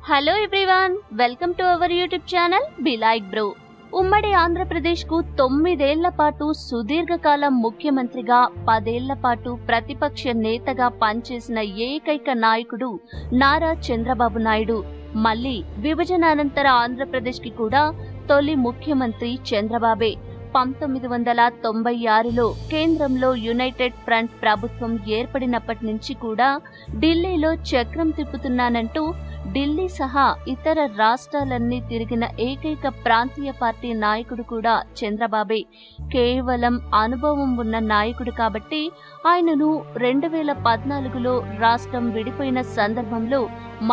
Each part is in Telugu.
Hello everyone, welcome to our YouTube channel be like bro. ఉమ్మడి ఆంధ్రప్రదేశ్ కు 9 ఏళ్ల పాటు సుదీర్ఘకాలం ముఖ్యమంత్రిగా 10 ఏళ్ల పాటు ప్రతిపక్ష నేతగా పనిచేసిన ఏకైక నాయకుడు నారా చంద్రబాబు నాయుడు. మళ్లీ విభజన అనంతర ఆంధ్రప్రదేశ్ కి కూడా తొలి ముఖ్యమంత్రి చంద్రబాబే. 1996లో కేంద్రంలో యునైటెడ్ ఫ్రంట్ ప్రభుత్వం ఏర్పడినప్పటి నుంచి కూడా ఢిల్లీలో చక్రం తిప్పుతున్నానంటూ ఢిల్లీ సహా ఇతర రాష్ట్రాలన్నీ తిరిగిన ఏకైక ప్రాంతీయ పార్టీ నాయకుడు కూడా చంద్రబాబే. కేవలం అనుభవం ఉన్న నాయకుడు కాబట్టి ఆయనను 2014లో రాష్ట్రం విడిపోయిన సందర్భంలో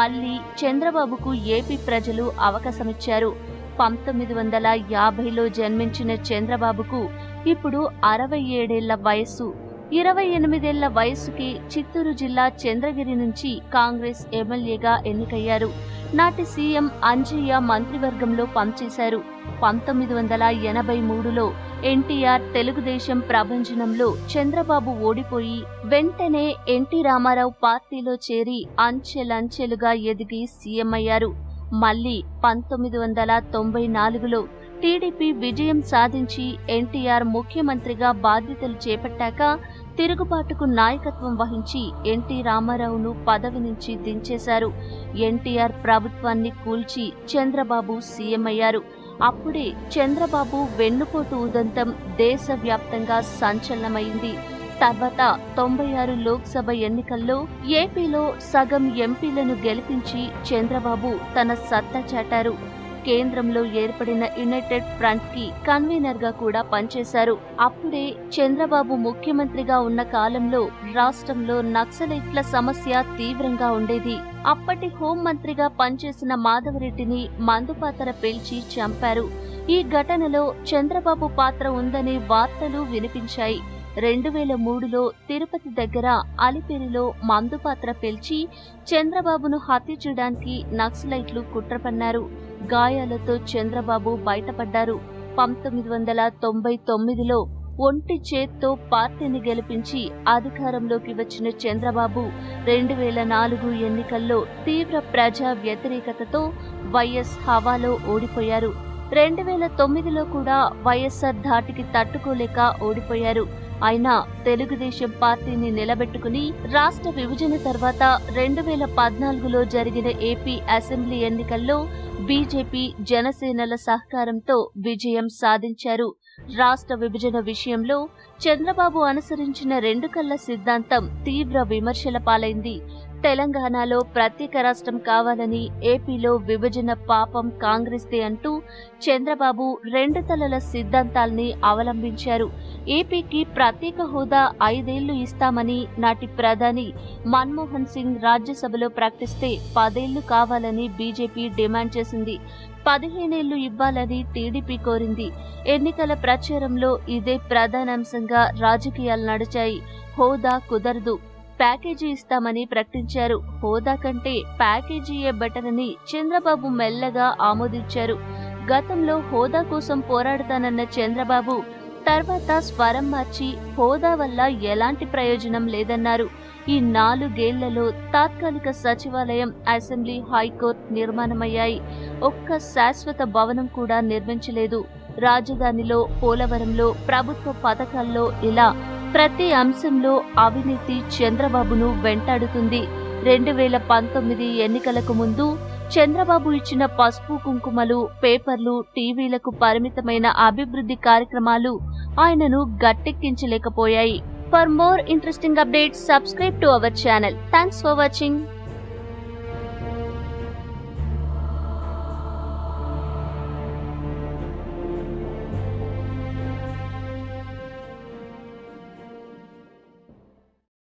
మళ్లీ చంద్రబాబుకు ఏపీ ప్రజలు అవకాశమిచ్చారు. 1950లో జన్మించిన చంద్రబాబుకు ఇప్పుడు 67 ఏళ్ల వయస్సు. 28 ఏళ్ల వయస్సుకి చిత్తూరు జిల్లా చంద్రగిరి నుంచి కాంగ్రెస్ ఎమ్మెల్యేగా ఎన్నికయ్యారు. నాటి సీఎం అంజయ్య మంత్రివర్గంలో పనిచేశారు. 1983లో ఎన్టీఆర్ తెలుగుదేశం ప్రభంజనంలో చంద్రబాబు ఓడిపోయి వెంటనే ఎన్టీ రామారావు పార్టీలో చేరి అంచెలంచెలుగా ఎదిగి సీఎం అయ్యారు. మళ్లీ 1994లో టీడీపీ విజయం సాధించి ఎన్టీఆర్ ముఖ్యమంత్రిగా బాధ్యతలు చేపట్టాక తిరుగుబాటుకు నాయకత్వం వహించి ఎన్టీ రామారావును పదవి నుంచి దించేశారు. ఎన్టీఆర్ ప్రభుత్వాన్ని కూల్చి చంద్రబాబు సీఎం అయ్యారు. అప్పుడే చంద్రబాబు వెన్నుపోటు ఉదంతం దేశవ్యాప్తంగా సంచలనమైంది. తర్వాత 96 లోక్సభ ఎన్నికల్లో ఏపీలో సగం ఎంపీలను గెలిపించి చంద్రబాబు తన సత్తా చాటారు. కేంద్రంలో ఏర్పడిన యునైటెడ్ ఫ్రంట్ కి కన్వీనర్ గా కూడా పనిచేశారు. అప్పుడే చంద్రబాబు ముఖ్యమంత్రిగా ఉన్న కాలంలో రాష్ట్రంలో నక్సలైట్ల సమస్య తీవ్రంగా ఉండేది. అప్పటి హోంమంత్రిగా పనిచేసిన మాధవరెడ్డిని మందుపాతర పేల్చి చంపారు. ఈ ఘటనలో చంద్రబాబు పాత్ర ఉందనే వార్తలు వినిపించాయి. 2003లో తిరుపతి దగ్గర అలిపిరిలో మందుపాత్ర పేల్చి చంద్రబాబును హత్య చేయడానికి నక్సలైట్లు కుట్ర పన్నారు. గాయాలతో చంద్రబాబు బయటపడ్డారు. 1999లో ఒంటి చేత్తో పార్టీని గెలిపించి అధికారంలోకి వచ్చిన చంద్రబాబు 2004 ఎన్నికల్లో తీవ్ర ప్రజా వ్యతిరేకతతో వైఎస్ హవాలో ఓడిపోయారు. 2009లో కూడా వైఎస్ఆర్ ధాటికి తట్టుకోలేక ఓడిపోయారు. అయినా తెలుగుదేశం పార్టీని నిలబెట్టుకుని రాష్ట్ర విభజన తర్వాత 2014లో జరిగిన ఏపీ అసెంబ్లీ ఎన్నికల్లో బీజేపీ జనసేనల సహకారంతో విజయం సాధించారు. రాష్ట్ర విభజన విషయంలో చంద్రబాబు అనుసరించిన 2 కళ్ల సిద్ధాంతం తీవ్ర విమర్శల పాలైంది. తెలంగాణలో ప్రత్యేక రాష్ట్రం కావాలని, ఏపీలో విభజన పాపం కాంగ్రెస్దే అంటూ చంద్రబాబు 2 తలల సిద్ధాంతాల్ని అవలంబించారు. ఏపీకి ప్రత్యేక హోదా 5 ఏళ్లు ఇస్తామని నాటి ప్రధాని మన్మోహన్ సింగ్ రాజ్యసభలో ప్రకటిస్తే 10 ఏళ్లు కావాలని బీజేపీ డిమాండ్ చేసింది. 15 ఏళ్లు ఇవ్వాలని టీడీపీ కోరింది. ఎన్నికల ప్రచారంలో ఇదే ప్రధానాంశంగా రాజకీయాలు నడిచాయి. హోదా కుదరదు, ప్యాకేజీ ఇస్తామని ప్రకటించారు. హోదా కంటే ప్యాకేజీయే బెటర్ అని చంద్రబాబు మెల్లగా ఆమోదించారు. గతంలో హోదా కోసం పోరాడతానన్న చంద్రబాబు తర్వాత స్వరం మార్చి హోదా వల్ల ఎలాంటి ప్రయోజనం లేదన్నారు. ఈ 4 ఏళ్లలో తాత్కాలిక సచివాలయం, అసెంబ్లీ, హైకోర్టు నిర్మాణమయ్యాయి. ఒక్క శాశ్వత భవనం కూడా నిర్మించలేదు. రాజధానిలో, పోలవరంలో, ప్రభుత్వ పథకాల్లో ఇలా ప్రతి అంశంలో అవినీతి చంద్రబాబును వెంటాడుతుంది. 2019 ఎన్నికలకు ముందు చంద్రబాబు ఇచ్చిన పసుపు కుంకుమలు, పేపర్లు, టీవీలకు పరిమితమైన అభివృద్ధి కార్యక్రమాలు ఆయనను గట్టెక్కించలేకపోయాయి. For more interesting updates, subscribe to our channel. Thanks for watching.